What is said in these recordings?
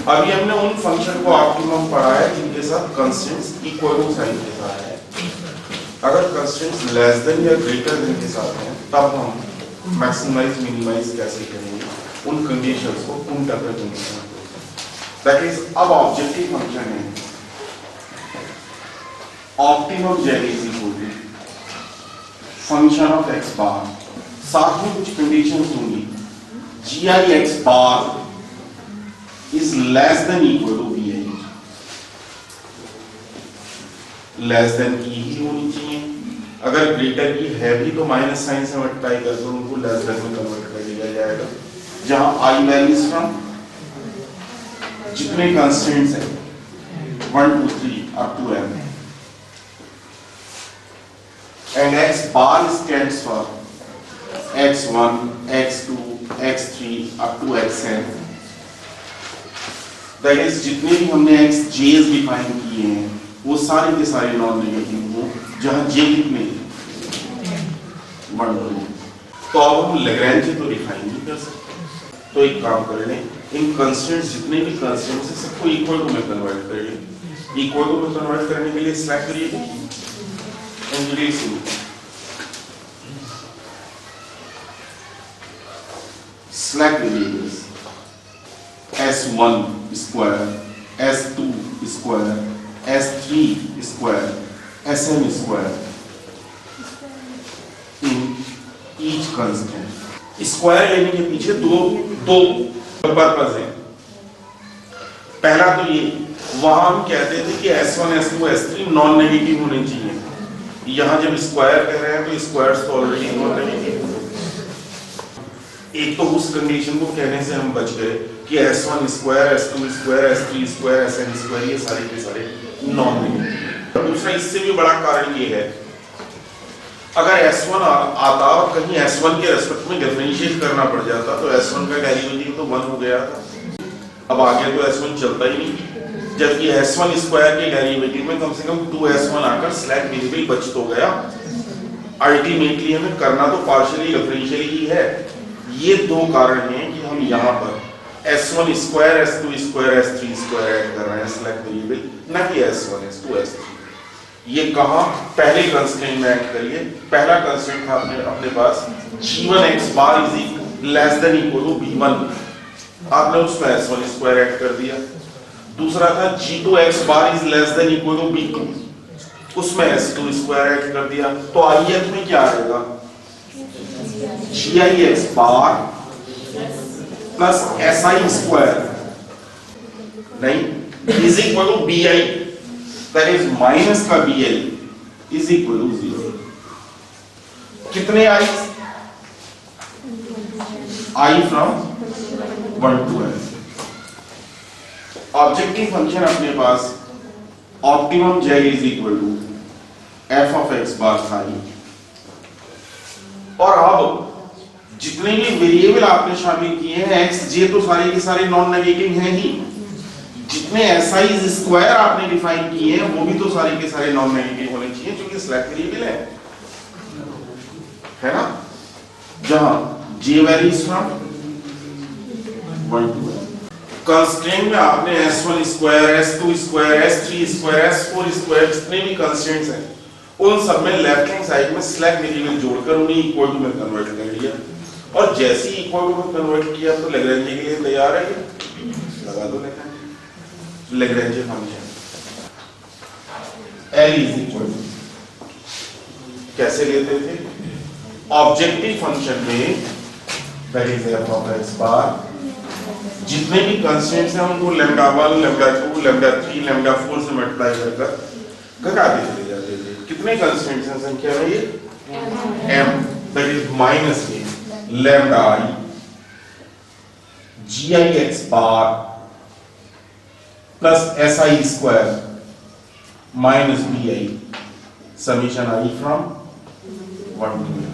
अभी हमने उन फंक्शन को ऑप्टिमम पढ़ा है जिनके साथ कंस्ट्रेंट्स इक्वल टू साइन के साथ है। अगर कंस्ट्रेंट्स लेस देन या ग्रेटर देन के साथ हैं तब हम मैक्सिमाइज मिनिमाइज कैसे करेंगे उन कंडीशंस को उन टाइप के कंडीशन दैट इज अब ऑब्जेक्टिव फंक्शन है optimum z is equal to function of x bar, साथ में कुछ कंडीशंस होंगी gi x bar is less than equal to bi, less than की ही होनी चाहिए। अगर ग्रेटर की है भी तो माइनस साइन से मल्टीप्लाई करके उनको लेस देन में कन्वर्ट कर दिया जाएगा, जहां i वैल्यूज फ्रॉम जितने कंस्ट्रेंट्स हैं 1 2 3 up to m and x bar stands for x1 x2 x3 up to xn, that is जितने भी हमने xj's डिफाइन किए हैं वो सारे के सारे नॉन नेगेटिव हो, जहां j कितने 1 2। तो अब हम लैग्रेंज तो डिफाइन नहीं कर सकते, तो एक काम कर लें, इन कंस्ट्रेंट्स जितने भी कंस्ट्रेंट्स हैं सबको इक्वल टू में कन्वर्ट कर लें। इक्वल टू में कन्वर्ट करने के लिए slack variable slack variables s1 square s2 square s3 square sn square in each constant. Square लेने के पीछे दो पर्पस हैं। पहला तो ये, वहां हम कहते थे कि s1 s2 s3 non negative होने चाहिए, यहां जब स्क्वायर कह रहे हैं तो स्क्वायर्स तो ऑलरेडी नॉन नेगेटिव। एक तो उस कंडीशन को कहने से हम बच गए कि s1 square s2 square s3 square sn square ये सारे के सारे नॉन नेगेटिव। दूसरा इससे भी बड़ा कारण ये है, अगर s1 आता और कहीं s1 के रेस्पेक्ट में डिफरेंशिएट करना पड़ जाता तो s1 का डेरिवेटिव तो 1 हो गया था, अब आगे तो s1 चलता ही नहीं, जबकि s1 स्क्वायर के डेरिवेटिव में कम से कम 2s1 आकर स्लैक वेरिएबल बच तो गया। अल्टीमेटली हमें करना तो पार्शियली डिफरेंशियली ही है। ये दो कारण हैं कि हम यहाँ पर s1 square s2 square s3 square add कर रहे हैं स्लैक वेरिएबल, न कि s1 s2 s3। ये कहाँ पहले कंस्ट्रेंट में ऐड करिए। पहला कंस्ट्रेंट था अपने पास g1 x bar is less than equal to b1, आपने उसमें s1 स्क्वायर ऐड कर दिया। दूसरा था g2 x bar is less than equal to b2, उसमें s2 स्क्वायर ऐड कर दिया। तो ith में क्या आएगा, gi x bar plus si square नहीं is equal to bi, that is minus का bi इज इक्वल टू 0। कितने i from 1 to n। Objective function अपने पास optimum j is equal to f of x bar i, और अब जितने भी variable आपने शामिल किए हैं x j तो सारे के सारे नॉन नेगेटिव हैं ही, जितने si स्क्वायर आपने डिफाइन किए हैं वो भी तो सारे के सारे नॉन नेगेटिव होने चाहिए क्योंकि स्लैक वेरिएबल है ना, जहां j varies from 1 to n। Constraint में आपने s1 square s2 square s3 square s4 square जितने भी कंस्ट्रेंट्स हैं उन सब में लेफ्ट हैंड साइड में स्लैक वेरिएबल जोड़कर उन्हें इक्वल टू में कन्वर्ट कर लिया, और जैसे ही इक्वल टू में कन्वर्ट किया तो लैग्रेंज के लिए तैयार है, लगा दो Lagrange function L is equal to, कैसे लेते थे, ऑब्जेक्टिव फंक्शन में that is f of x bar जितने भी कंस्ट्रेंट्स हैं उनको लैम्डा 1 लैम्डा 2 लैम्डा 3 लैम्डा 4 से मल्टीप्लाई कर घटाते चले जाते थे। कितने कंस्ट्रेंट्स हैं संख्या में, ये m that is minus a lambda i gi x bar plus si square minus bi summation i from 1 to n।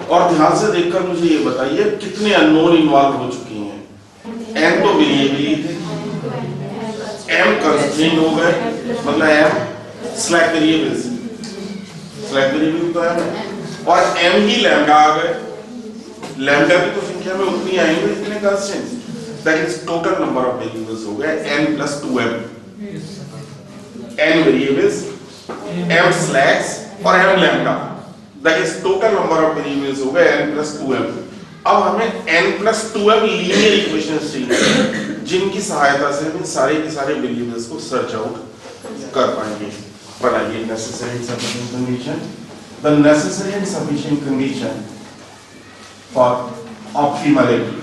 और ध्यान से देखकर मुझे ये बताइए कितने अननोन इन्वॉल्व हो चुके हैं। n तो वेरिएबल ही थे, m कंस्ट्रेंट हो गए, मतलब m slack variables, slack variable तो m, और m ही लैम्डा आ गए। लैम्डा भी तो संख्या में उतनी आएंगे जितने constraints, that is total number of variables हो गए n plus 2m, n variables m slacks और m lambda, that is total number of variables हो गए n प्लस 2m। अब हमें n plus 2m linear equations चाहिए जिनकी सहायता से हम सारे के सारे वेरिएबल्स को सर्च आउट कर पाएंगे। बनाइए necessary and sufficient condition. The necessary and sufficient condition for optimality.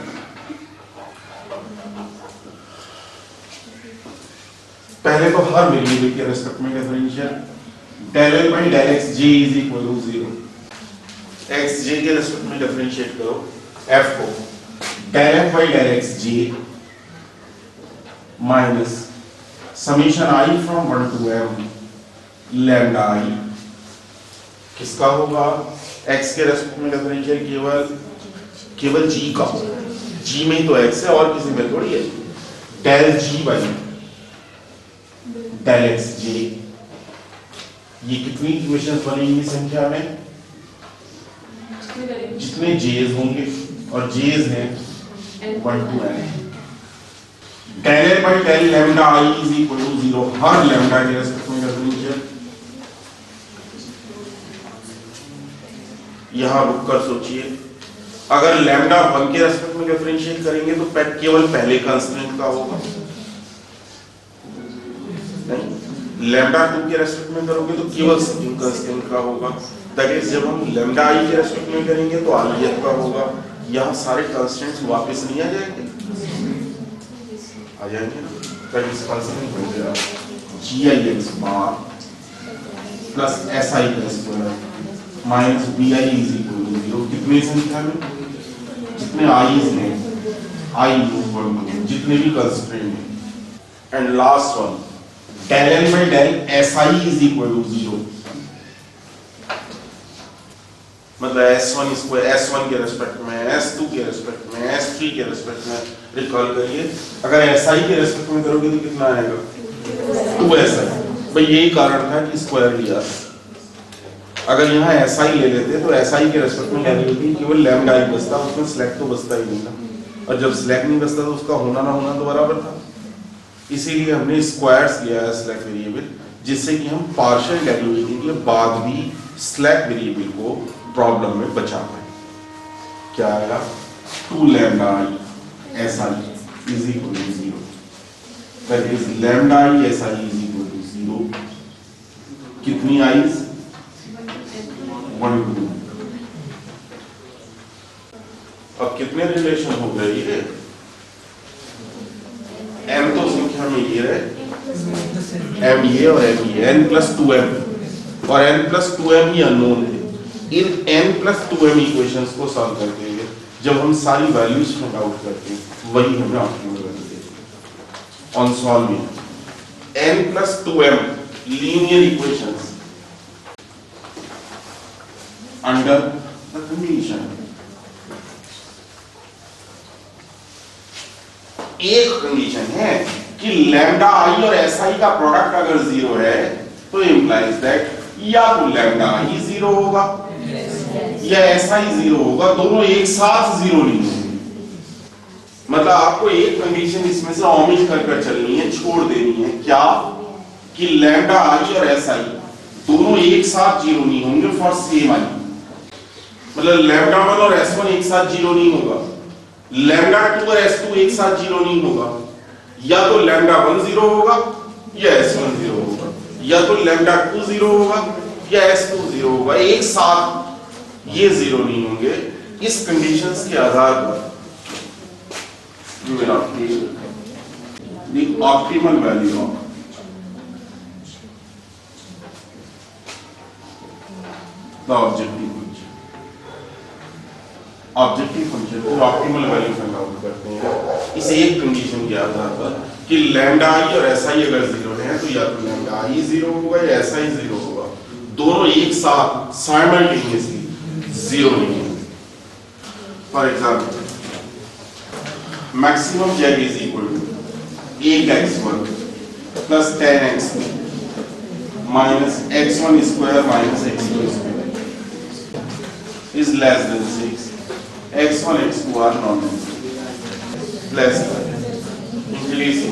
पहले तो हर वेरिएबल के रेस्पेक्ट में differential del L by del x j is equal to 0, x j के रेस्पेक्ट में डिफरेंशिएट करो f को del f by del x j minus summation i from 1 to m lambda i किसका होगा, x के respect में differential केवल g का, g में ही तो x है और किसी में थोड़ी है, del g by del x j। ये कितनी इक्वेशंस बनेंगी संख्या में, जितने j's होंगे और j's हैं 1 to n। del L by del lambda I is equal to 0, her lambda के रेस्पेक्ट में डिफरेंशियल। यहां रुककर सोचिए, अगर लैम्डा 1 के रेस्पेक्ट में डिफरेंशिएट करेंगे तो केवल पहले कंस्ट्रेंट का होगा, नहीं लैम्डा 2 के रेस्पेक्ट में करोगे तो केवल सेकंड कंस्ट्रेंट का होगा। दैट इज जब हम लैम्डा I के रेस्पेक्ट में करेंगे तो आलियत का होगा। यहां सारे कंस्ट्रेंट्स वापस नहीं आ जाएंगे, आ जाएंगे ना, दैट इज कंस्ट्रेंट हो गया gix बार प्लस si का square minus bi is equal to 0। कितने संख्या में, जितने i's हैं I इक्वल टू जितने भी कंस्ट्रेंट हैं। And last one del L by del si is equal to 0, मतलब s1 स्क्वायर s1 के रेस्पेक्ट में, s2 के रेस्पेक्ट में, s3 के रेस्पेक्ट में। रिकॉल करिए, अगर si के रेस्पेक्ट में करोगे तो कितना आएगा 2si। भाई यही कारण था कि स्क्वायर लिया। अगर यहाँ si ले लेते तो si के रेस्पेक्ट में वैल्यू होती केवल लैम्डा ही बचता, उसमें स्लैक तो बचता ही नहीं ना, और जब स्लैक नहीं बचता तो उसका होना ना होना तो बराबर था। इसीलिए हमने स्क्वायर्स लिया है स्लैक वेरिएबल, जिससे कि हम पार्शियल डेरिवेटिव के बाद भी स्लैक वेरिएबल को प्रॉब्लम में बचा पाए। क्या आएगा 2 lambda i si is equal to 0, that is lambda i si is equal to 0। कितनी i's 1 2। अब कितने रिलेशन हो गए ये, m तो संख्या में ये है, m ये और m ये, n प्लस 2m और n प्लस 2m ही अननोन है। इन n प्लस 2m इक्वेशंस को सॉल्व करते हुए जब हम सारी वैल्यूज फाइंड आउट करते हैं वही हमें ऑप्टिमल वैल्यू देती है। On solving n plus 2m linear equations under the condition, एक कंडीशन है कि लैम्डा i और si का प्रोडक्ट अगर 0 है तो इंप्लाइज दैट या तो लैम्डा i 0 होगा या si 0 होगा, दोनों एक साथ 0 नहीं होंगे। मतलब आपको एक कंडीशन इसमें से ओमिट कर चलनी है, छोड़ देनी है, क्या कि लैम्डा i और si दोनों एक साथ 0 नहीं होंगे फॉर सेम i। मतलब लैम्डा 1 और s1 एक साथ 0 नहीं होगा, लैम्डा 2 और s2 एक साथ 0 नहीं होगा, या तो लैम्डा 1 0 होगा या s1 0 होगा, या तो लैम्डा 2 0 होगा या s2 0 होगा, एक साथ ये 0 नहीं होंगे। इस कंडीशंस के आधार पर you will obtain the optimal value of the objective function। Objective function को ऑप्टिमल वैल्यू फाइंड आउट करते हैं इस एक कंडीशन के आधार पर कि लैम्डा i और si अगर 0 है तो या तो लैम्डा i 0 होगा या si 0 होगा, दोनों एक साथ साइमल्टेनियसली 0 नहीं होंगे। For example maximum z is equal to 8x1 plus 10x2 minus x1 square minus x2 square is less than 6, x1 x2 are not less than चलिए इसे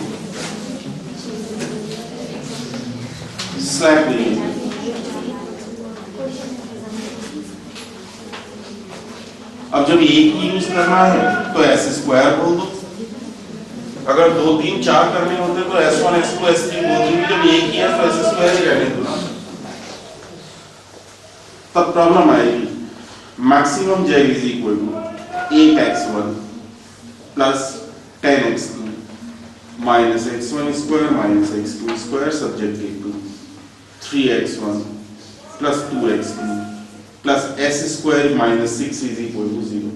स्लैब नहीं है। अब जब एक ही यूज करना है तो एस स्क्वायर बोल दो, अगर 2 3 4 करने होते तो S1 S2 S3 बोल दो, जब एक ही है तो एस स्क्वायर ही रहने दो ना, तब प्रॉब्लम आएगी। Maximum z is equal to 8x1 plus 10x2 minus x1 square minus x2 square subjective to 3x1 plus 2x2 plus s square minus 6 is equal to 0।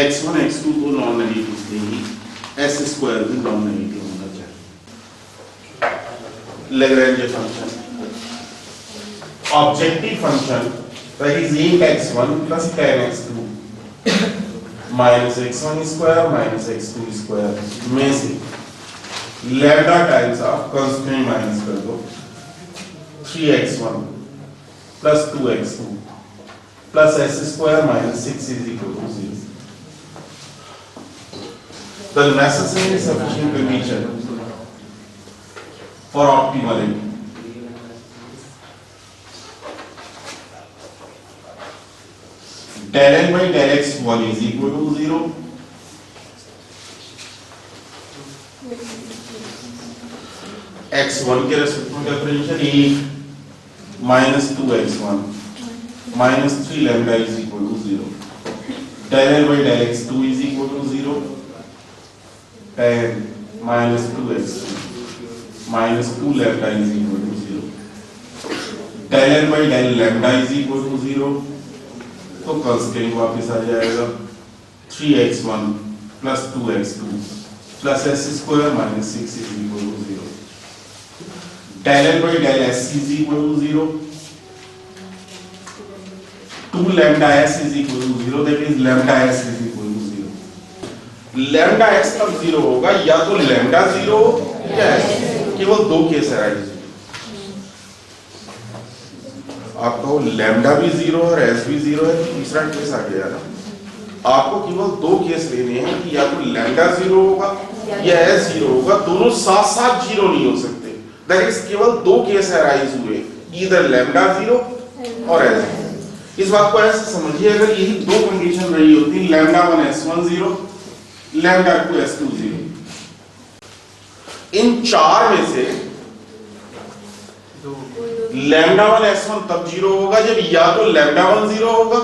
x1 x2 को non negative देंगे, s square भी non negative होना चाहिए। Lagrange function objective function that is 8x1 plus 10x2 minus x1 square minus x2 square में से lambda times of constant minus कर दो, 3x1 plus 2x2 plus s square minus 6 is equal to 0. The necessary sufficient condition for optimality. Del n by del x1 is equal to 0. x1 के respect में differential 8 minus 2x1 minus 3 lambda is equal to 0. Del n by del x2 is equal to 0. 10 minus 2x2 minus 2 lambda is equal to 0. Del n by del lambda is equal to 0. तो constant वापस आ जाएगा 3x1 plus 2x2 plus s square minus 6 is equal to 0. del n by del s is equal to 0. 2 lambda s is equal to 0, that is lambda s is equal to 0. lambda s तब 0 होगा या तो lambda 0 या s, केवल दो case है। आप कहो लैम्डा भी 0 और s भी 0 है, तो तीसरा केस आ गया ना। आपको केवल दो केस लेने हैं कि या तो लैम्डा 0 होगा या s 0 होगा, दोनों साथ साथ 0 नहीं हो सकते। दैट इज केवल दो केस अराइज हुए, ईदर लैम्डा 0 और s। इस बात को ऐसे समझिए, अगर यही दो कंडीशन रही होती, लैम्डा 1 s1 0 लैम्डा 2 s2 0, इन चार में से लैम्डा 1 s1 तब 0 होगा जब या तो लैम्डा 1 0 होगा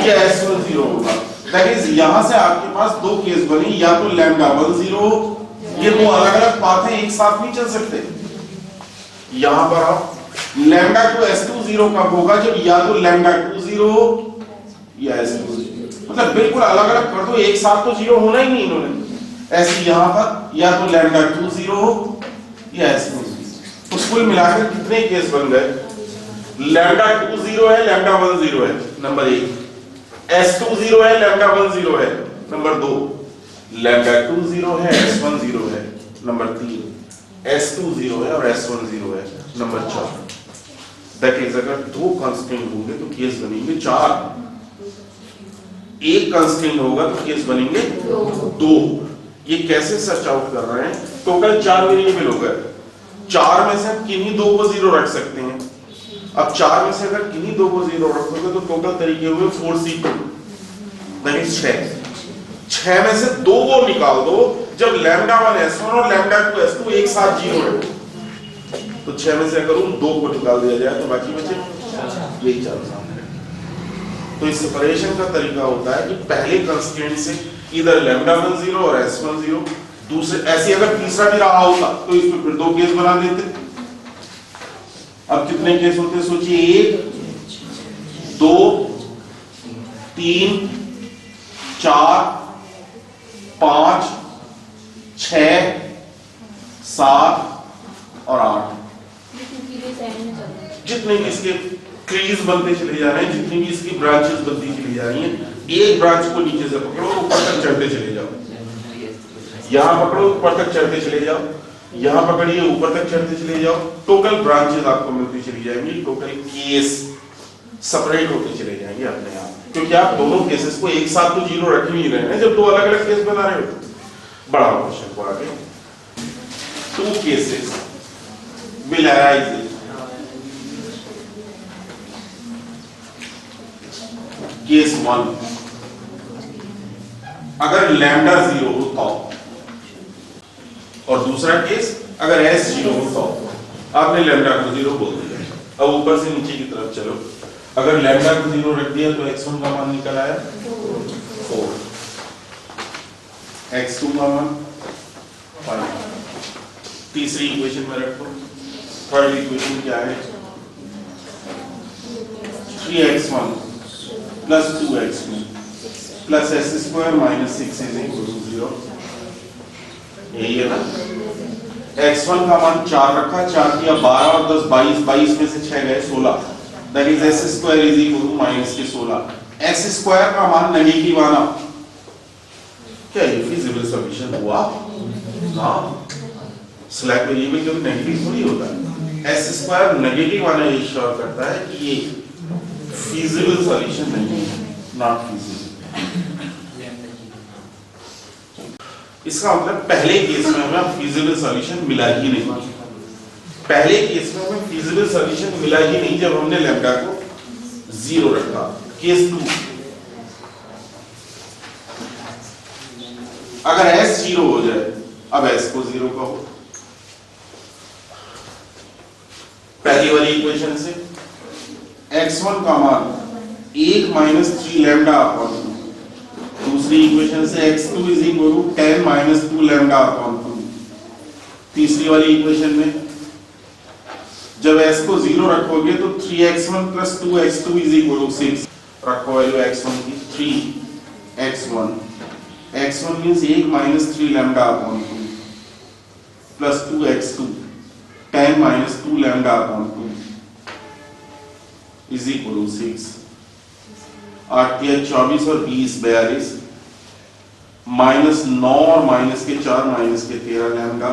या s1 0 होगा। दैट इज यहां से आपके पास दो केस बनी, या तो लैम्डा 1 0 हो, ये दो अलग अलग पाथ हैं, एक साथ नहीं चल सकते। यहां पर आप लैम्डा 2 s2 0 कब होगा जब या तो लैम्डा 2 0 हो या s2 0, मतलब बिल्कुल अलग अलग कर दो, एक साथ तो 0 होना ही नहीं इन्होंने। ऐसे यहां पर या तो लैम्डा 2 0 हो या s2 0। तो कुल मिलाकर कितने केस बन गए? लैम्डा 2 0 है, लैम्डा 1 0 है, नंबर 1। s2 0 है, लैम्डा 1 0 है, नंबर 2। लैम्डा 2 0 है, s1 0 है, नंबर 3। s2 0 है और s1 0 है, नंबर 4। दैट इज अगर दो कांस्टेंट होंगे तो केस बनेंगे 4, एक कांस्टेंट होगा तो केस बनेंगे 2। ये कैसे सर्च आउट कर रहे हैं? टोटल 4 वेरिएबल हो गए, 4 में से किन्हीं दो को 0 रख सकते हैं। अब 4 में से अगर किन्हीं दो को 0 रखोगे तो टोटल तरीके हुए 4c2, दैट इज 6 में से दो को निकाल दो जब लैम्डा 1 s1 और लैम्डा 2 s2 एक साथ 0 है, तो 6 में से अगर उन दो को निकाल दिया जाए तो बाकी बचे यही 4। तो इस सेपरेशन का तरीका होता है कि पहले कंस्ट्रेंट से इधर लैम्डा 1 0 और s1 0, दूसरे ऐसी अगर तीसरा भी रहा होता तो इसमें फिर दो केस बना देते। अब कितने केस होते सोचिए? 1 2 3 4 5 6 7 और 8, जितने भी इसके ट्रीज बनते चले जा रहे हैं, जितनी भी इसकी ब्रांचेस बनती चली जा रही हैं, एक ब्रांच को नीचे से पकड़ो ऊपर तक चढ़ते चले जाओ, यहां पकड़ो ऊपर तक चढ़ते चले जाओ, यहां पकड़िए ऊपर तक चढ़ते चले जाओ, टोटल ब्रांचेस आपको मिलती चली जाएंगी, टोटल केस सेपरेट होते चले जाएंगे अपने आप। क्योंकि आप दोनों केसेस को एक साथ तो जीरो रख नहीं रहे हैं जब दो अलग अलग केस बना रहे हो। बड़ा क्वेश्चन को आगे, two cases will arise. Case 1, अगर लैम्डा 0 हो तो, और दूसरा केस अगर s 0 हो तो। आपने लैम्डा को 0 बोल दिया, अब ऊपर से नीचे की तरफ चलो। अगर लैम्डा को 0 रख दिया तो x1 का मान निकल आया 4, x2 का मान 5। तीसरी इक्वेशन में रखो। थर्ड इक्वेशन क्या है? 3x1 plus 2x2 plus s² minus 6 is equal to 0। यही है ना। x1 का मान 4 रखा, 4 किया 12 और 10 22, 22 में से 6 गए 16, that is s² is equal to minus के 16। s² का मान नेगेटिव आना, क्या ये फिजिबल सॉल्यूशन हुआ? ना, स्लैब वेरिएबल कभी नेगेटिव थोड़ी होता है। s² नेगेटिव आना ये श्योर करता है कि ये फिजिबल सॉल्यूशन नहीं है, नॉट फिजिबल। इसका मतलब पहले केस में हमें फिजिबल सॉल्यूशन मिला ही नहीं। पहले केस में हमें फिजिबल सॉल्यूशन मिला ही नहीं जब हमने लैम्डा को 0 रखा। केस 2, अगर s 0 हो जाए, अब s को 0 कहो। पहली वाली इक्वेशन से x1 का मान 1 माइनस 3 लैम्डा अपॉन 2। दूसरी इक्वेशन से x2 is equal to 10 minus 2 lambda upon 2। तीसरी वाली इक्वेशन में जब s को 0 रखोगे तो 3x1 plus 2x2 is equal to 6। रखो वैल्यू x1 की 3x1, x1 means 1 minus 3 lambda upon 2 plus 2x2 10 minus 2 lambda upon 2 is equal to 6। 8 या 24 और 20 42, माइनस 9 और माइनस के 4 माइनस के 13 lambda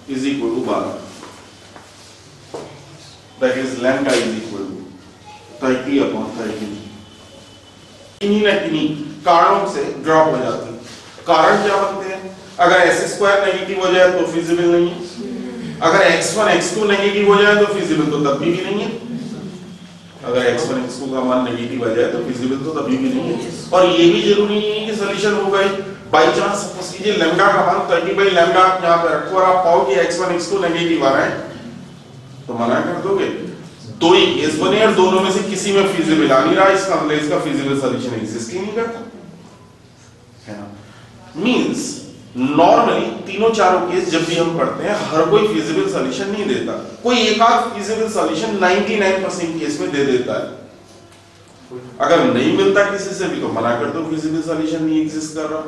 is equal to 12, that is lambda is equal to 30 upon 30। इन्हीं न किन्हीं कारणों से ड्रॉप हो जाती है। कारण क्या बनते हैं? अगर s² नेगेटिव हो जाए तो फिजिबल नहीं है, अगर x1 x2 नेगेटिव हो जाए तो फिजिबल तो तब भी नहीं है, अगर x1 x2 का मान नेगेटिव आ जाए तो फिजिबल तो तभी भी नहीं है। और ये भी जरूरी नहीं है कि सॉल्यूशन हो गई। बाय चांस सपोज कीजिए लैम्डा का मान 30/लैम्डा आप यहां पे रखो और आप पाओ कि x1 x2 नेगेटिव आ रहा है, तो मना कर दोगे। दो ही केस बने और दोनों में से किसी में फिजिबल आ नहीं रहा, इसका मतलब इसका फिजिबल सॉल्यूशन एग्जिस्ट ही नहीं करता है ना। मींस नॉर्मली तीनों चारों केस जब भी हम पढ़ते हैं हर कोई फिजिबल सॉल्यूशन नहीं देता, कोई एक आध फिजिबल सॉल्यूशन 99% केस में दे देता है। अगर नहीं मिलता किसी से भी तो मना कर दो, फिजिबल सॉल्यूशन नहीं एग्जिस्ट कर रहा।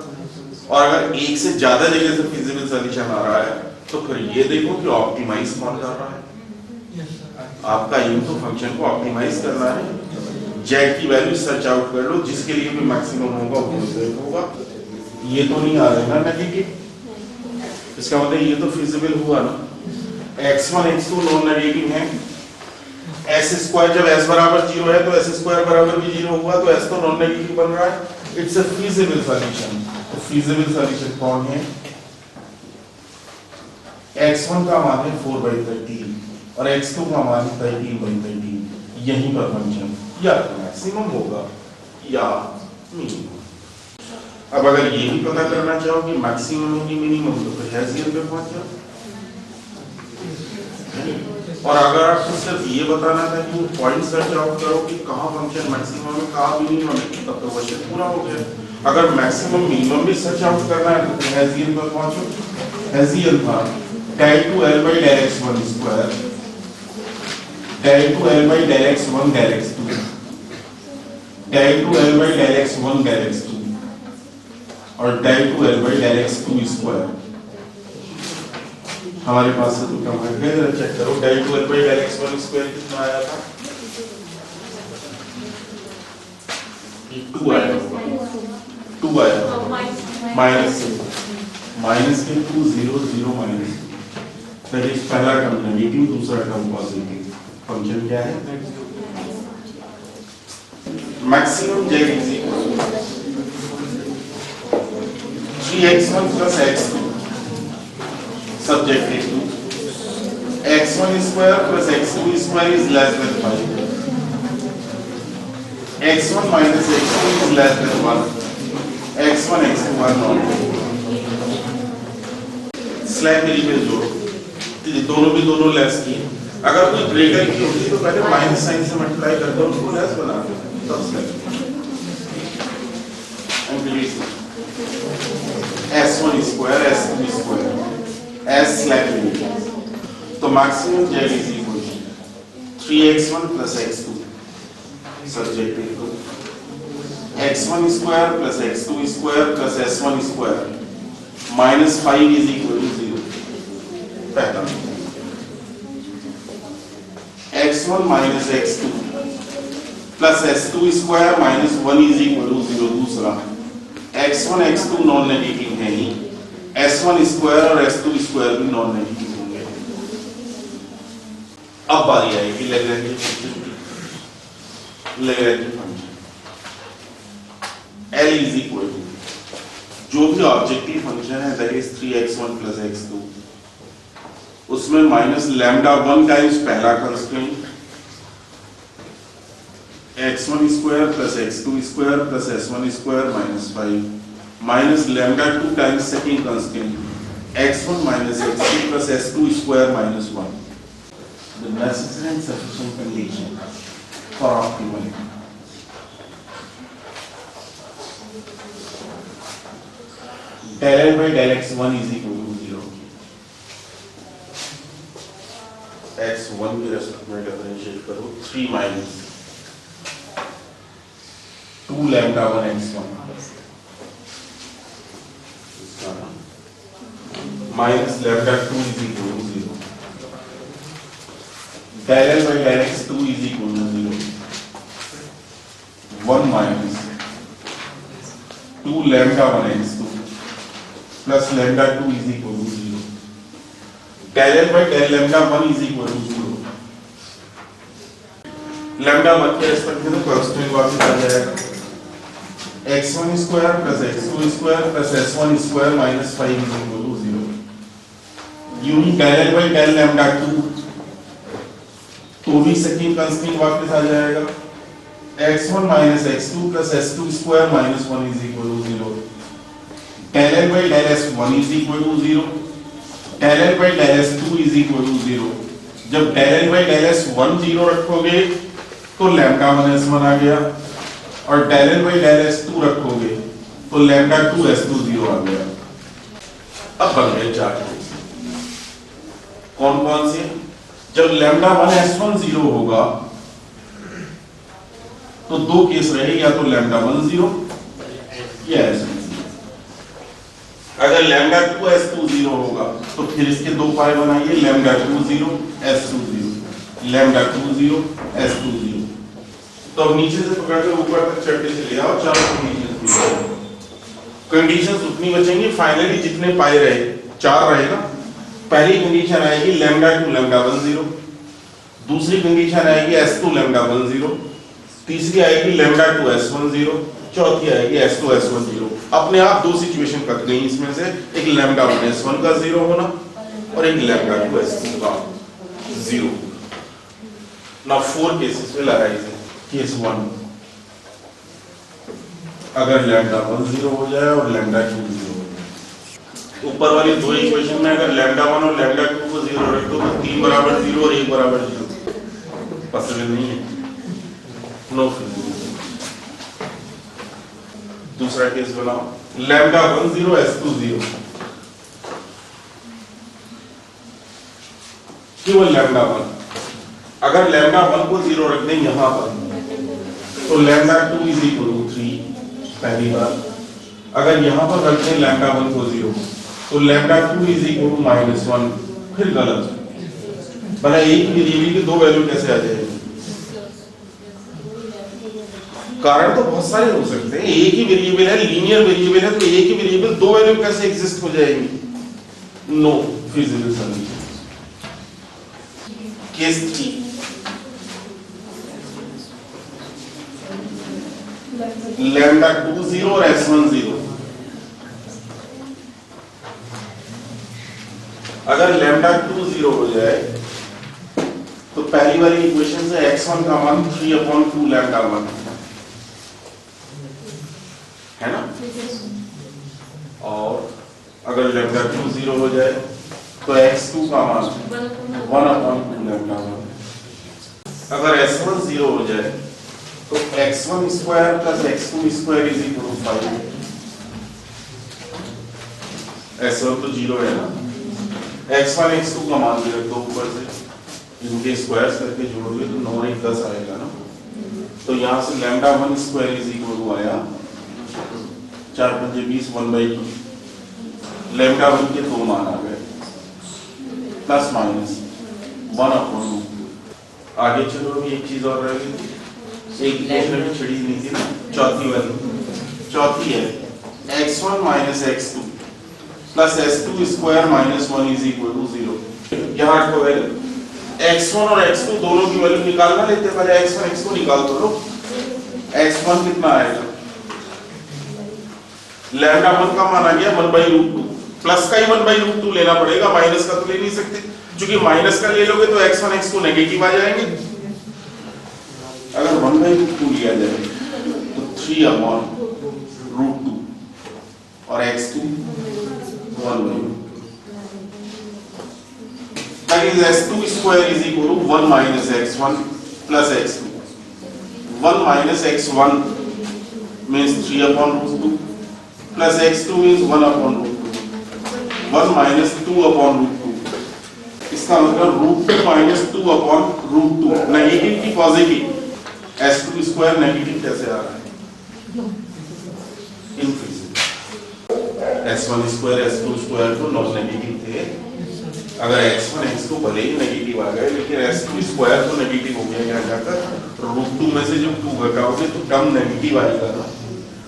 और अगर एक से ज्यादा जगह से फिजिबल सॉल्यूशन आ रहा है तो फिर ये देखो कि ऑप्टिमाइज कौन कर रहा है। आपका एम तो फंक्शन को ऑप्टिमाइज करना है। जेड की वैल्यू सर्च आउट कर लो, जिसके लिए भी मैक्सिमम होगा वो होगा। ये तो नहीं आ रहा है ना नेगेटिव, इसका मतलब ये तो फिजिबल हुआ ना। x1 x2 नॉन नेगेटिव है, s² जब s बराबर 0 है तो s² बराबर भी 0 हुआ तो s तो नॉन नेगेटिव बन रहा है। It's a feasible solution. तो फिजिबल सॉल्यूशन कौन है? x1 का मान है 4/13 और x2 का मान 13/13। यहीं पर फंक्शन या तो मैक्सिमम होगा या मिनिमम। अब अगर ये भी पता करना चाहो कि मैक्सिमम है कि मिनिमम तो फिर हेसियन पे पहुंच जाओ। और अगर आपको सिर्फ ये बताना था कि वो पॉइंट सर्च आउट करो कि कहाँ फंक्शन मैक्सिमम है कहाँ मिनिमम है, तब तो क्वेश्चन पूरा हो गया। अगर मैक्सिमम मिनिमम भी सर्च आउट करना है तो फिर हेसियन पर पहुंचो। हेसियन था del 2 L by del x1 square, del 2 L by del x1 del x2, del 2 L by del x1 del x2 और del 2 L by del x2 square। हमारे पास से तो क्या है, जरा चेक करो del 2 L by del x1 square कितना आया था? 2 आया होगा, 2 आया माइनस के 2 0 0 माइनस, दैट इज पहला टर्म नेगेटिव दूसरा टर्म पॉजिटिव। फंक्शन क्या है? maximum z is equal to 3x1 plus x2 subjected to x1 square plus x2 square is less than 5. x1 minus x2 is less than 1. x1 x2 are not. Slab variable जोड़ो, दोनों भी दोनों less की। अगर कोई greater की होती तो पहले माइनस साइन से मल्टीप्लाई करके उनको लेस बना दो, तब slab s1 square s2 square as slab variable. तो maximum z is equal to 3x1 plus x2 subjected to x1 square plus x2 square plus s1 square minus 5 is equal to 0. पहला x1 minus x2 plus s2 square minus 1 is equal to 0. दूसरा x1 x2 non negative है ही, s1 square और s2 square भी non negative होंगे। अब बारी आएगी Lagrange function. L is equal to जो भी ऑब्जेक्टिव फंक्शन है that is 3x1 plus x2, उसमें माइनस लैम्डा 1 टाइम्स पहला constraint x1 square plus x2 square plus s1 square minus 5 minus lambda 2 times second constraint x1 minus x2 plus s2 square minus 1. The necessary and sufficient condition for optimal. Del L by del x1 is equal to 0. x1 के respect में differentiate करो 3 minus 2 lambda 1 x1 minus lambda 2 is equal to 0. Del L by del x2 is equal to 0. 1 minus 2 lambda 1 x2 plus lambda 2 is equal to 0. Del L by del lambda 1 is equal to 0. lambda 1 के respect में तो constant वापस आ जाएगा x1 square plus x2 square plus s1 square minus 5 is equal to 0. यूं ही del L by del lambda 2 तो भी second constant वापस आ जाएगा x1 minus x2 plus s2 square minus 1 is equal to 0. Del L by del s1 is equal to 0. Del L by del s2 is equal to 0. जब del L by del s1 0 रखोगे तो lambda 1 s1 आ गया और del L by del s2 रखोगे तो lambda 2 s2 0 आ गया। अब बन गए चार केस। कौन कौन से? जब lambda 1 s1 0 होगा तो दो केस रहे, या तो lambda 1 0 या s1 0। अगर lambda 2 s2 0 होगा तो फिर इसके दो पाए बनाइए, lambda 2 0 s2 0 lambda 2 0 s2 0। तो अब नीचे से पकड़कर ऊपर तक चढ़ते चले आओ, चारों कंडीशंस उतनी बचेंगी। फाइनली जितने पाए रहे 4 रहे ना, पहली कंडीशन आएगी lambda 2 lambda 1 0, दूसरी कंडीशन आएगी s2 lambda 1 0, तीसरी आएगी lambda 2 s1 0, चौथी आएगी s2 s1 0। अपने आप दो सिचुएशन कट गई इसमें से, एक lambda 1 s1 का 0 होना और एक lambda 2 s2 का 0। Now 4 cases will arise. Case 1, अगर lambda 1 0 हो जाए और lambda 2 0 हो जाए, ऊपर वाली दो इक्वेशन में अगर lambda 1 और lambda 2 को 0 रख दो तो 3 बराबर 0 और 1 बराबर 0 पॉसिबल नहीं है, नो फिजिकल। दूसरा केस बनाओ, lambda 1 0 s2 0, केवल lambda 1। अगर lambda 1 को 0 रख दें यहां पर तो lambda 2 is equal to 3 पहली बार। अगर यहां पर रख दें lambda 1 को 0 तो lambda 2 is equal to -1, फिर गलत। भला एक वेरिएबल की दो वैल्यू कैसे आ जाएगी? कारण तो बहुत सारे हो सकते हैं। एक ही वेरिएबल है, लीनियर वेरिएबल है, तो एक ही वेरिएबल दो वैल्यू कैसे एग्जिस्ट हो जाएगी? No physical solution. Case 3, lambda 2 0 और S1 0। अगर लैम्डा 2 0 हो जाए तो पहली वाली इक्वेशन से x1 का मान 3/2 लैम्डा 1 है ना, और अगर लैम्डा 2 0 हो जाए तो x2 का मान 1/2 लैम्डा 1। अगर S1 0 हो जाए तो x1 square plus x2 square is equal to 5। S1 तो 0 है ना, x1 x2 का मान दे दो ऊपर से, इनके स्क्वायर्स करके जोड़ोगे तो 9 और 1 10 आएगा ना। तो यहाँ से lambda 1 square is equal to आया 4 5 20 1/2। लैम्डा 1 के दो मान आ गए, प्लस माइनस 1/2। आगे चलो, अभी एक चीज और रह गई, एक इक्वेशन भी छिड़ी नहीं थी ना, चौथी वाली। चौथी है x1 minus x2 plus s2 square minus 1 is equal to 0। यहाँ को वैल्यू x1 और x2 दोनों की वैल्यू निकालना, लेते हैं पहले x1 x2 निकाल दो लो। x1 कितना आएगा, लैम्डा 1 का मान आ गया 1/√2, प्लस का ही 1/√2 लेना पड़ेगा, माइनस का तो ले नहीं सकते, क्योंकि माइनस का ले लोगे तो x1 x2 नेगेटिव आ जाएंगे। अगर 1/√2 लिया जाए तो 3/√2 और x2 1/2। That is s2 square is equal to 1 minus x1 plus x2। 1 minus x1 means 3/√2 plus x2 means 1/√2। 1 minus 2/√2, इसका मतलब √2 minus 2/√2। नेगेटिव की पॉजिटिव, s2 स्क्वायर नेगेटिव कैसे आ रहा है, infinity. s1 square s2 square तो नॉन नेगेटिव थे, अगर x1 x2 भले ही नेगेटिव आ गए, लेकिन s2 स्क्वायर तो नेगेटिव हो गया, यहाँ जाकर √2 में से जब 2 घटाओगे तो टर्म नेगेटिव आएगा ना।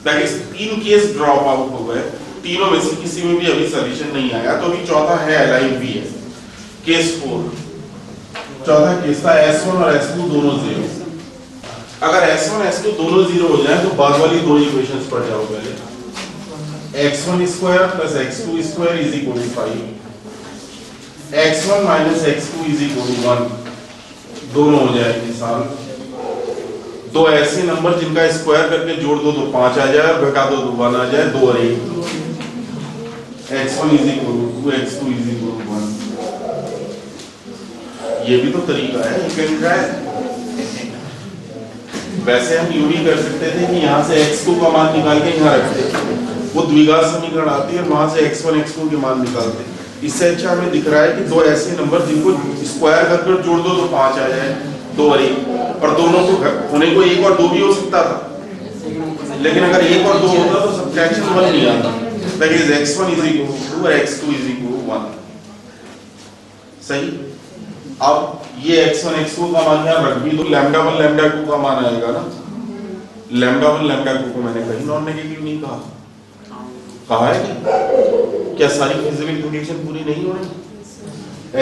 That is 3 case drop out हो गए, तीनों में से किसी में भी अभी सॉल्यूशन नहीं आया, तो अभी चौथा है अलाइव भी है, केस 4। चौथा केस था s1 और s2 दोनों 0। अगर s1 s2 दोनों 0 हो जाए तो बाद वाली दो इक्वेशंस पर जाओ पहले। x1 square plus x2 square is equal to 5, x1 minus x2 is equal to 1, दोनों हो जाएंगे साल। दो ऐसे नंबर जिनका स्क्वायर करके जोड़ दो तो 5 आ जाए, और घटा दो तो 1 आ जाए, 2 और 1। x1 is equal to 2, x2 is equal to 1। ये भी तो तरीका है, यू कैन ट्राई। वैसे हम यूं भी कर सकते थे कि यहाँ से x2 का मान निकाल के यहाँ रखते, वो द्विघात समीकरण आती है, वहां से x1 x2 के मान निकालते। इससे अच्छा हमें दिख रहा है कि दो ऐसे नंबर जिनको स्क्वायर करके जोड़ दो तो 5 आ जाए, 2 और 1, और दोनों को होने को 1 और 2 भी हो सकता था, लेकिन अगर 1 और 2 होता तो सब्ट्रैक्शन 1 नहीं आता। That is x1 is equal to 2 और x2 इज इक्वल टू 1। सही। अब ये x1 x2 का मान यहाँ रख भी तो लैम्डा 1 लैम्डा 2 का मान आएगा ना। लैम्डा 1 लैम्डा 2 को मैंने कहीं नॉन नेगेटिव नहीं कहा, कहा है कि क्या सारी फिजिकल कंडीशन पूरी नहीं हो रही?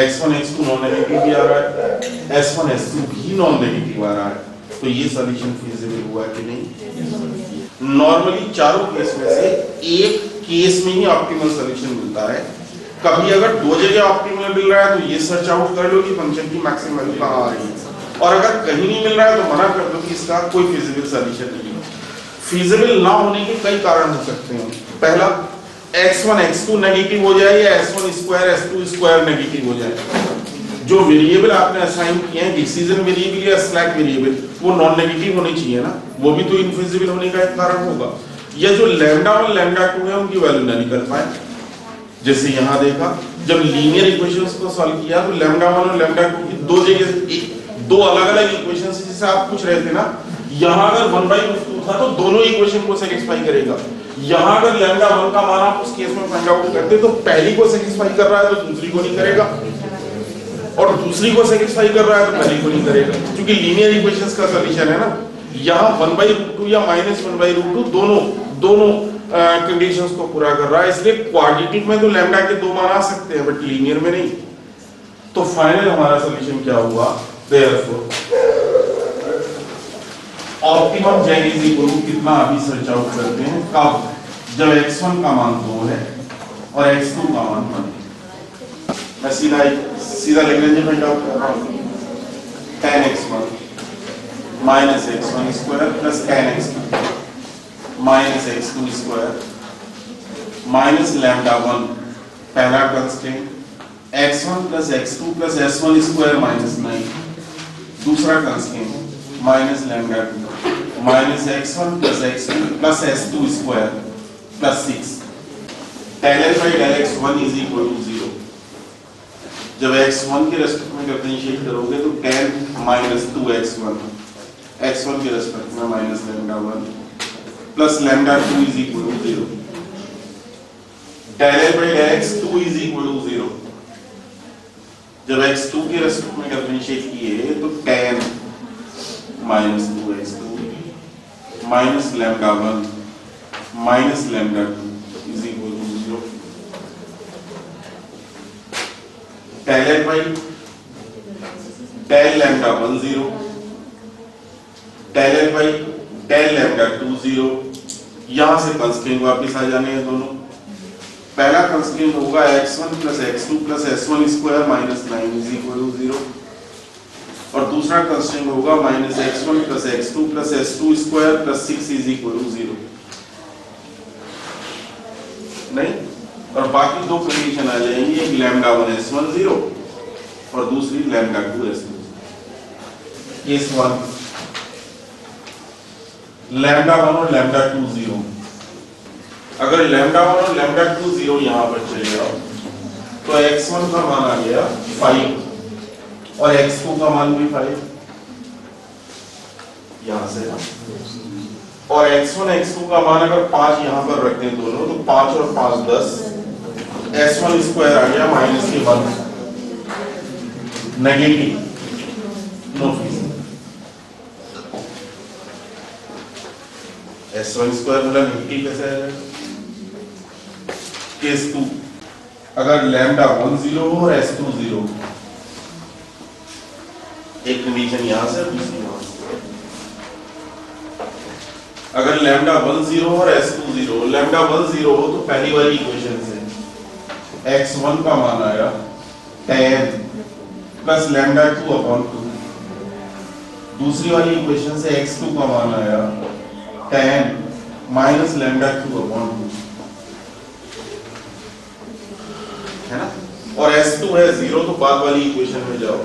x1 x2 नॉन नेगेटिव भी आ रहा है, s1 s2 भी नॉन नेगेटिव आ रहा है, तो ये सॉल्यूशन फिजिबल हुआ कि नहीं? नॉर्मली चारों केस में से एक केस में ही ऑप्टिमल सॉल्यूशन मिलता है। कभी अगर दो जगह ऑप्टिमल मिल रहा है तो ये सर्च आउट कर लो कि फंक्शन की मैक्सिमम वैल्यू कहाँ आ रही है, और अगर कहीं नहीं मिल रहा है तो मना कर दो कि इसका कोई फिजिबल सॉल्यूशन नहीं है। फिजिबल ना होने के कई कारण हो सकते हैं। पहला, x1 x2 नेगेटिव हो जाए या s1 square s2 square negative हो जाए। जो वेरिएबल आपने असाइन किए हैं, डिसीजन वेरिएबल या स्लैक वेरिएबल, वो नॉन नेगेटिव होने चाहिए ना, वो भी तो इनफिजिबल होने का एक कारण होगा। या जो लैम्डा 1 लैम्डा 2 है उनकी वैल्यू ना निकल पाए। जैसे यहाँ देखा, जब लीनियर इक्वेशंस को सॉल्व किया तो लैम्डा 1 और लैम्डा 2 की दो जगह दो अलग-अलग इक्वेशंस जैसे आप पूछ रहे थे ना, यहाँ अगर 1/2 था तो दोनों इक्वेशन को सेटिस्फाई करेगा। यहाँ अगर लैम्डा 1 का मान आप उस केस में फाइंड आउट करते तो पहली को सेटिस्फाई कर रहा है तो दूसरी को नहीं करेगा, और दूसरी को सेटिस्फाई कर रहा है तो पहली को नहीं करेगा, क्योंकि लीनियर इक्वेशंस का सॉल्यूशन है ना। यहाँ 1/2 या -1/2 दोनों कंडीशंस को पूरा कर रहा है, इसलिए क्वाड्रेटिक में तो लैम्डा के दो मान आ सकते हैं बट लीनियर में नहीं। तो फाइनल हमारा सॉल्यूशन क्या हुआ? Therefore optimum z is equal to कितना अभी सर्च आउट करते हैं, कब, जब x1 का मान 2 है और x2 का मान 1 है। मैं सीधा लैग्रेंज फाइंड आउट कर रहा हूं, tan x1 minus x1 square plus tan x2 minus x2 square minus lambda 1 पहला constraint, x1 plus x2 plus s1 square minus 9 दूसरा constraint minus lambda 2 minus x1 plus x2 plus s2 square plus 6 del L by del x1 is equal to 0। जब x1 के respect में differentiate करोगे तो tan minus 2x1 x1 के respect में minus lambda 1 plus lambda 2 is equal to 0। del L by del x2 is equal to 0। जब x2 के respect में डिफरेंशिएट किए तो tan minus 2x2 minus lambda 1 minus lambda 2 is equal to 0। del L by del lambda 1 0 del L by del lambda 2 0। यहां से constraint वापस आ जाने हैं दोनों। पहला कंस्ट्रेंट होगा x1 plus x2 plus s1 square minus 9 is equal to 0 और दूसरा कंस्ट्रेंट होगा minus x1 plus x2 plus s2 square plus 6 is equal to 0। नहीं, और बाकी दो कंडीशन आ जाएंगी, एक लैम्डा 1 s1 0 और दूसरी लैम्डा 2 s2 केस 1 लैम्डा 1 और लैम्डा 2 0। अगर लैम्डा 1 और लैम्डा 2 0 यहां पर चले जाओ तो x1 का मान आ गया 5 और x2 का मान भी 5 यहां से, और x1 x2 का मान अगर 5 यहां पर रखते हैं दोनों तो 5 और 5 10 s1 स्क्वायर आ गया माइनस के 1 negative no fees s1 square मतलब नेगेटिव कैसे आएगा। केस 2 अगर लैम्डा 1 0 हो और s2 0, एक कंडीशन यहां से दूसरी यहां से। अगर लैम्डा 1 0 और s2 0, लैम्डा 1 0 हो तो पहली वाली इक्वेशन से x1 का मान आया tan प्लस लैम्डा 2 अपॉन 2, दूसरी वाली इक्वेशन से x2 का मान आया tan माइनस लैम्डा 2 अपॉन 2 है ना, और s2 है 0 तो बाद वाली इक्वेशन में जाओ,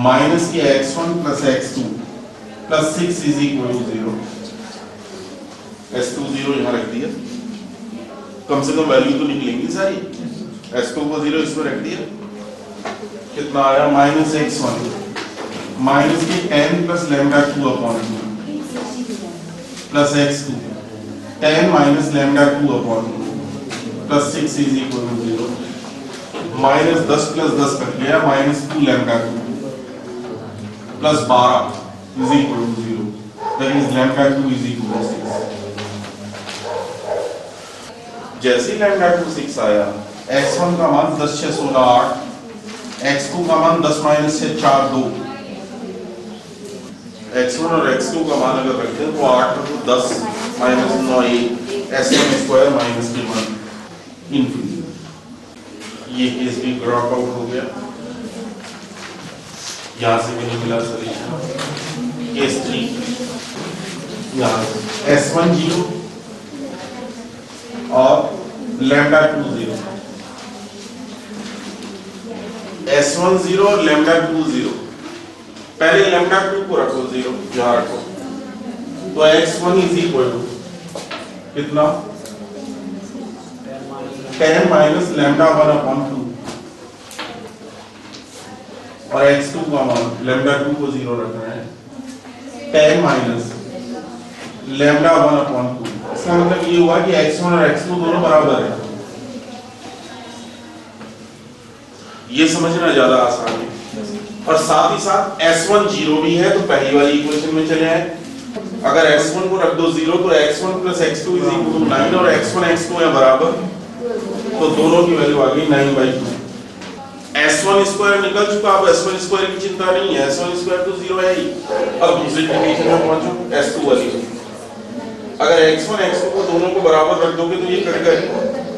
माइनस के x1 plus x2 plus 6 is equal to 0। s2 0 यहां रख दिया, कम से कम वैल्यू तो निकलेंगी सारी। s2 को 0 इसमें रख दिया, कितना आया माइनस x1 माइनस के tan plus lambda 2 upon 2 plus x2 tan minus lambda 2 upon 2 plus 6 is equal to 0। Minus 10 plus 10 कट गया minus 2 lambda 2 plus 12 is equal to 0, that is lambda 2 is equal to 6। जैसे lambda 2 6 आया, x1 का मान 10 6 16 8, x2 का मान 10 minus 6 4 2, x1 और x2 का मान अगर रखते हैं तो 8 तो 10 माइनस 9 1 s1 स्क्वायर माइनस के 1 इनफिनिटी। ये केस भी ड्रॉप आउट हो गया, यहां से भी नहीं मिला सॉल्यूशन। केस 3 यहां s1 0 और लैम्डा 2 0, s1 0 और लैम्डा 2 0। पहले लैम्डा 2 को रखो 0 यहां रखो, तो x1 इज इक्वल टू कितना tan माइनस लैम्डा 1 अपॉन 2 और x2 का मान लैम्डा 2 को 0 रखना है tan माइनस लैम्डा 1 अपॉन 2। इसका मतलब ये हुआ कि x1 और x2 दोनों बराबर है। ये समझना ज्यादा आसान है। और साथ ही साथ s1 0 भी है तो पहली वाली इक्वेशन में चले आए। अगर s1 को रख दो 0 तो x1 plus x2 is equal to 9 और x1 x2 है बराबर, तो दोनों की वैल्यू आ गई 9/2। S1 स्क्वायर निकल चुका, अब S1 स्क्वायर की चिंता नहीं है, S1 स्क्वायर तो 0 है ही। अब दूसरी कंडीशन में पहुंचो S2 वाली। अगर x1 x2 को दोनों को बराबर रख दोगे तो ये कट गए,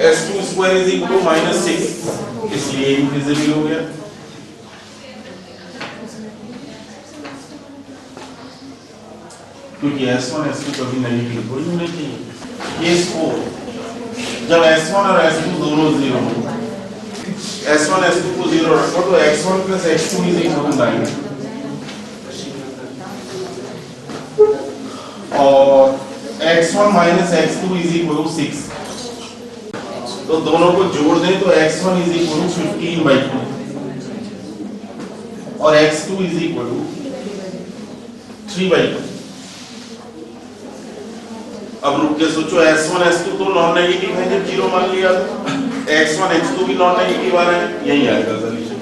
S2 square is equal to -6, इसलिए इनफिजिबल हो गया। क्योंकि S1 S2 कभी नेगेटिव थोड़ी होने चाहिए। केस 4, जब S1 और S2 दोनों 0 हो, S1 S2 को 0 रखो तो x1 plus x2 is equal to 9 और x1 minus x2 is equal to 6। तो दोनों को जोड़ दें तो x1 इज इक्वल टू 15/2 और x2 इज इक्वल टू 3/2। अब रुक के सोचो, S1 S2 तो नॉन नेगेटिव है, जब 0 मान लिया तो x1 x2 भी नॉन नेगेटिव आ रहे हैं, यही आएगा solution,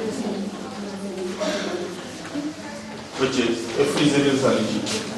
which is a feasible solution।